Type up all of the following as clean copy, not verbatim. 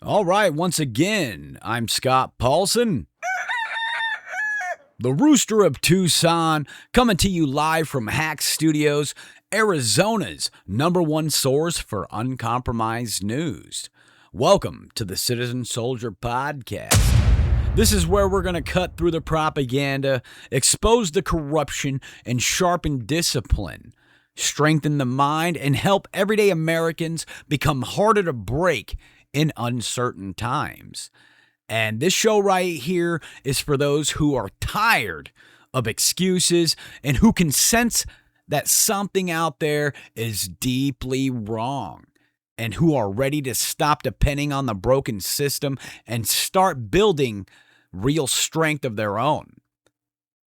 All right, once again, I'm Scott Paulson, the Rooster of Tucson, coming to you live from Hack Studios, Arizona's #1 source for uncompromised news. Welcome to the Citizen Soldier Podcast. This is where we're going to cut through the propaganda, expose the corruption, and sharpen discipline, strengthen the mind, and help everyday Americans become harder to break in uncertain times. And this show right here is for those who are tired of excuses and who can sense that something out there is deeply wrong and who are ready to stop depending on the broken system and start building real strength of their own.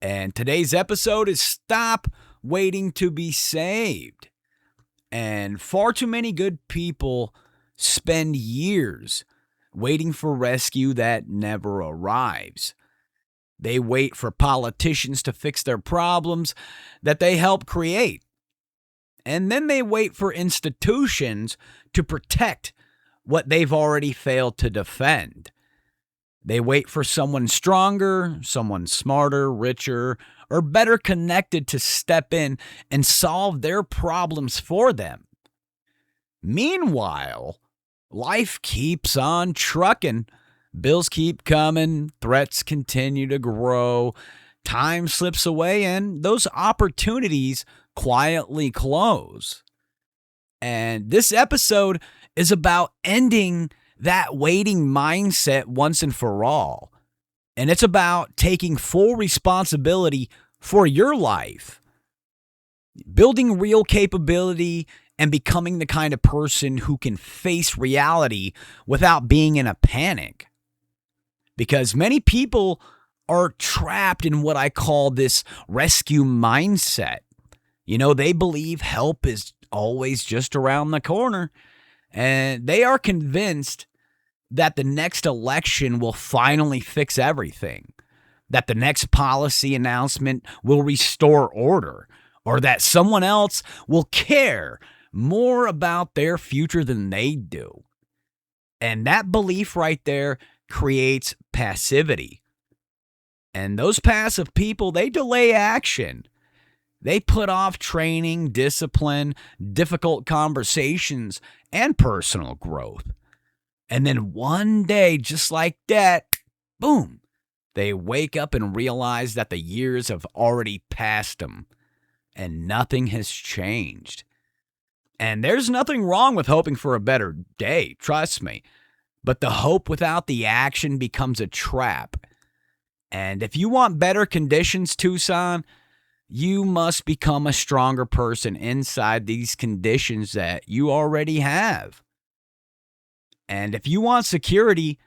And today's episode is Stop Waiting to be Saved. And far too many good people spend years waiting for rescue that never arrives. They wait for politicians to fix their problems that they help create. And then they wait for institutions to protect what they've already failed to defend. They wait for someone stronger, someone smarter, richer, or better connected to step in and solve their problems for them. Meanwhile, life keeps on trucking. Bills keep coming. Threats continue to grow. Time slips away, and those opportunities quietly close. And this episode is about ending that waiting mindset once and for all. And it's about taking full responsibility for your life, building real capability, and becoming the kind of person who can face reality without being in a panic. Because many people are trapped in what I call this rescue mindset. You know, they believe help is always just around the corner, and they are convinced that the next election will finally fix everything, that the next policy announcement will restore order, or that someone else will care more about their future than they do. And that belief right there creates passivity. And those passive people, they delay action. They put off training, discipline, difficult conversations, and personal growth. And then one day, just like that, boom, they wake up and realize that the years have already passed them and nothing has changed. And there's nothing wrong with hoping for a better day, trust me. But the hope without the action becomes a trap. And if you want better conditions, Tucson, you must become a stronger person inside these conditions that you already have. And if you want security,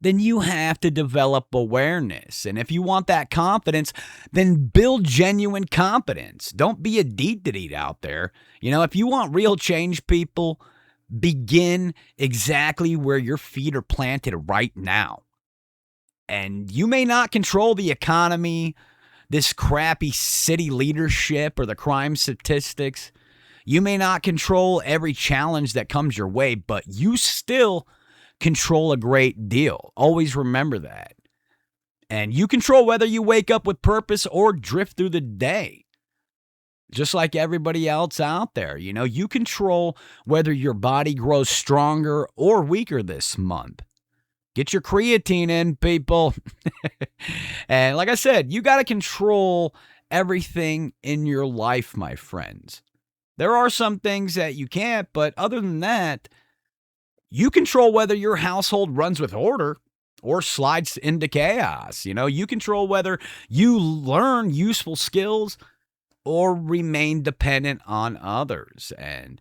then you have to develop awareness. And if you want that confidence, then build genuine competence. Don't be a deed out there. You know, if you want real change, people, begin exactly where your feet are planted right now. And you may not control the economy, this crappy city leadership, or the crime statistics. You may not control every challenge that comes your way, but you still control a great deal. Always remember that. And you control whether you wake up with purpose or drift through the day. Just like everybody else out there, you know, you control whether your body grows stronger or weaker this month. Get your creatine in, people. And like I said, you got to control everything in your life, my friends. There are some things that you can't, but other than that, you control whether your household runs with order or slides into chaos. You know, you control whether you learn useful skills or remain dependent on others. And,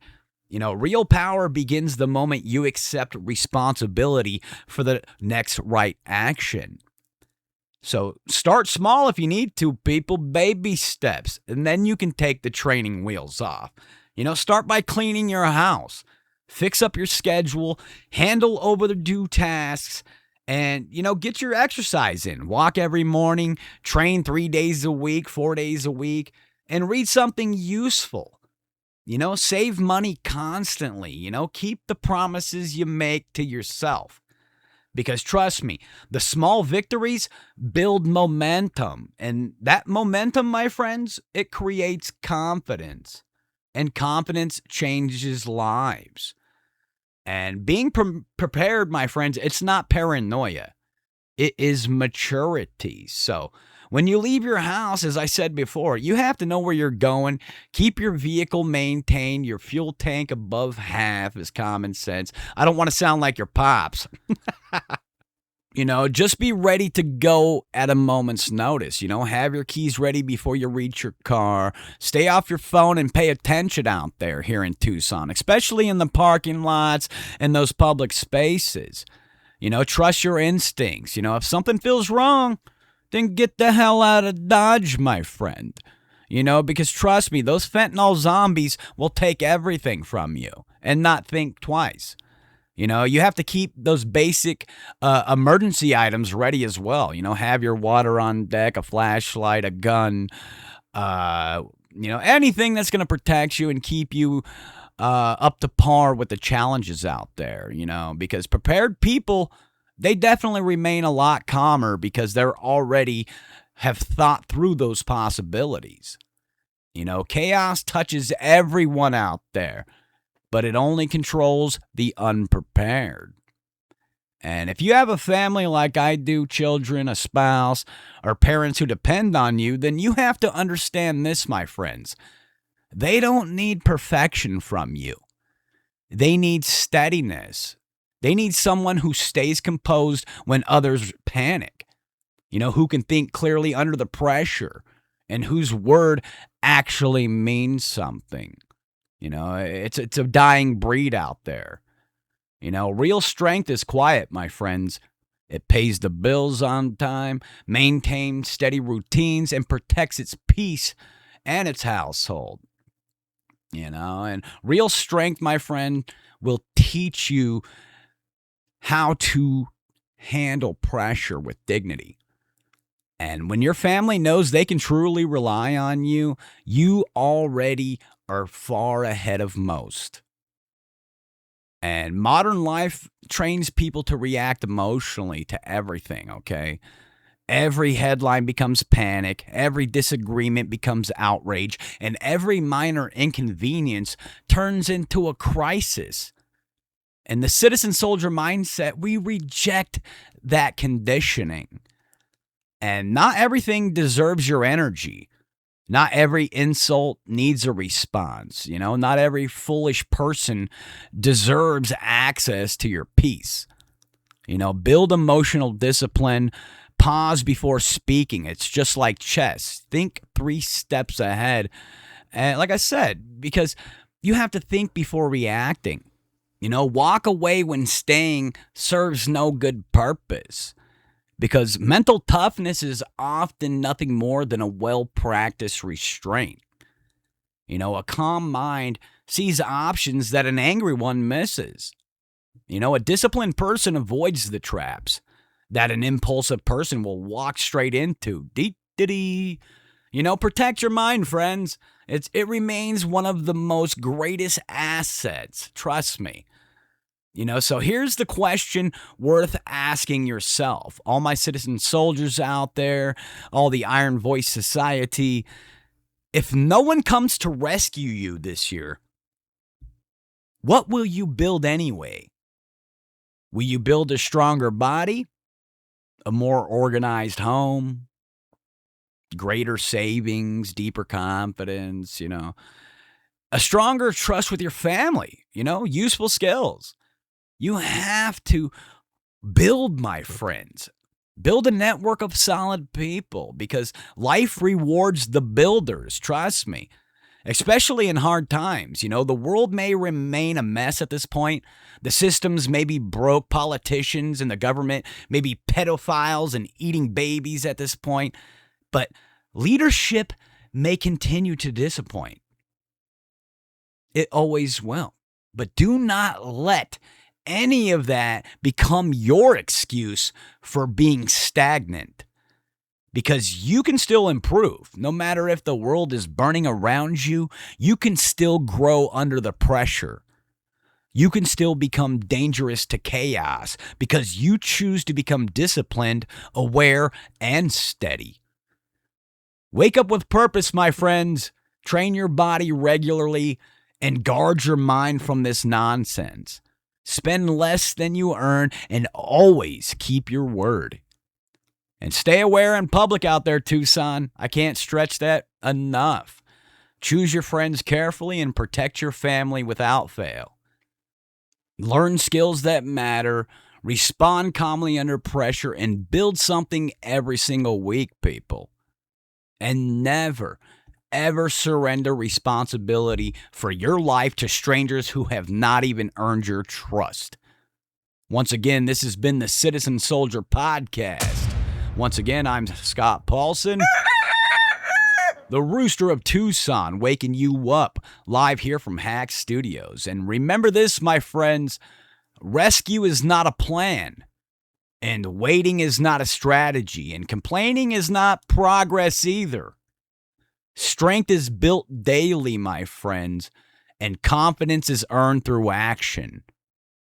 you know, real power begins the moment you accept responsibility for the next right action. So start small if you need to, people, baby steps, and then you can take the training wheels off. You know, start by cleaning your house, fix up your schedule, handle overdue tasks, and, you know, get your exercise in. Walk every morning, train 3 days a week, 4 days a week, and read something useful. You know, save money constantly. You know, keep the promises you make to yourself. Because trust me, the small victories build momentum. And that momentum, my friends, it creates confidence. And confidence changes lives. And being prepared, my friends, it's not paranoia. It is maturity. So when you leave your house, as I said before, you have to know where you're going. Keep your vehicle maintained, your fuel tank above half is common sense. I don't want to sound like your pops. Just be ready to go at a moment's notice. Have your keys ready before you reach your car. Stay off your phone and pay attention out there here in Tucson, especially in the parking lots and those public spaces. Trust your instincts. If something feels wrong, then get the hell out of Dodge, my friend. Because trust me, those fentanyl zombies will take everything from you and not think twice. You have to keep those basic emergency items ready as well. Have your water on deck, a flashlight, a gun, anything that's going to protect you and keep you up to par with the challenges out there, because prepared people, they definitely remain a lot calmer because they're already have thought through those possibilities. Chaos touches everyone out there, but it only controls the unprepared. And if you have a family like I do, children, a spouse, or parents who depend on you, then you have to understand this, my friends. They don't need perfection from you. They need steadiness. They need someone who stays composed when others panic. Who can think clearly under the pressure and whose word actually means something. It's a dying breed out there. Real strength is quiet, my friends. It pays the bills on time, maintains steady routines, and protects its peace and its household. And real strength, my friend, will teach you how to handle pressure with dignity. And when your family knows they can truly rely on you, you already are far ahead of most. And modern life trains people to react emotionally to everything, okay? Every headline becomes panic, every disagreement becomes outrage, and every minor inconvenience turns into a crisis. And the citizen soldier mindset, we reject that conditioning. And not everything deserves your energy. Not every insult needs a response. Not every foolish person deserves access to your peace. Build emotional discipline. Pause before speaking. It's just like chess. Think 3 steps ahead. And like I said, because you have to think before reacting. Walk away when staying serves no good purpose. Because mental toughness is often nothing more than a well-practiced restraint. A calm mind sees options that an angry one misses. A disciplined person avoids the traps that an impulsive person will walk straight into. Dee-dee-dee. Protect your mind, friends. It remains one of the most greatest assets. Trust me. So here's the question worth asking yourself. All my citizen soldiers out there, all the Iron Voice Society, if no one comes to rescue you this year, what will you build anyway? Will you build a stronger body, a more organized home, greater savings, deeper confidence, a stronger trust with your family, useful skills? You have to build, my friends. Build a network of solid people because life rewards the builders, trust me, especially in hard times. The world may remain a mess at this point. The systems may be broke, politicians and the government may be pedophiles and eating babies at this point, but leadership may continue to disappoint. It always will. But do not let any of that become your excuse for being stagnant, because you can still improve. No matter if the world is burning around you, you can still grow under the pressure. You can still become dangerous to chaos because you choose to become disciplined, aware, and steady. Wake up with purpose, my friends. Train your body regularly and guard your mind from this nonsense. Spend less than you earn and always keep your word. And stay aware in public out there, Tucson. I can't stretch that enough. Choose your friends carefully and protect your family without fail. Learn skills that matter, respond calmly under pressure, and build something every single week, people. And never, ever surrender responsibility for your life to strangers who have not even earned your trust. Once again, this has been the Citizen Soldier Podcast. Once again, I'm Scott Paulson, the Rooster of Tucson, waking you up live here from Hack Studios. And remember this, my friends, rescue is not a plan, and waiting is not a strategy, and complaining is not progress either. Strength is built daily, my friends, and confidence is earned through action.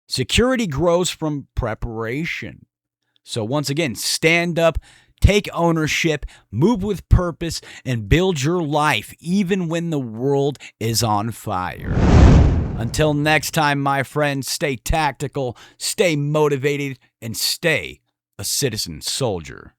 Security grows from preparation. So once again, stand up, take ownership, move with purpose, and build your life even when the world is on fire. Until next time, my friends, stay tactical, stay motivated, and stay a citizen soldier.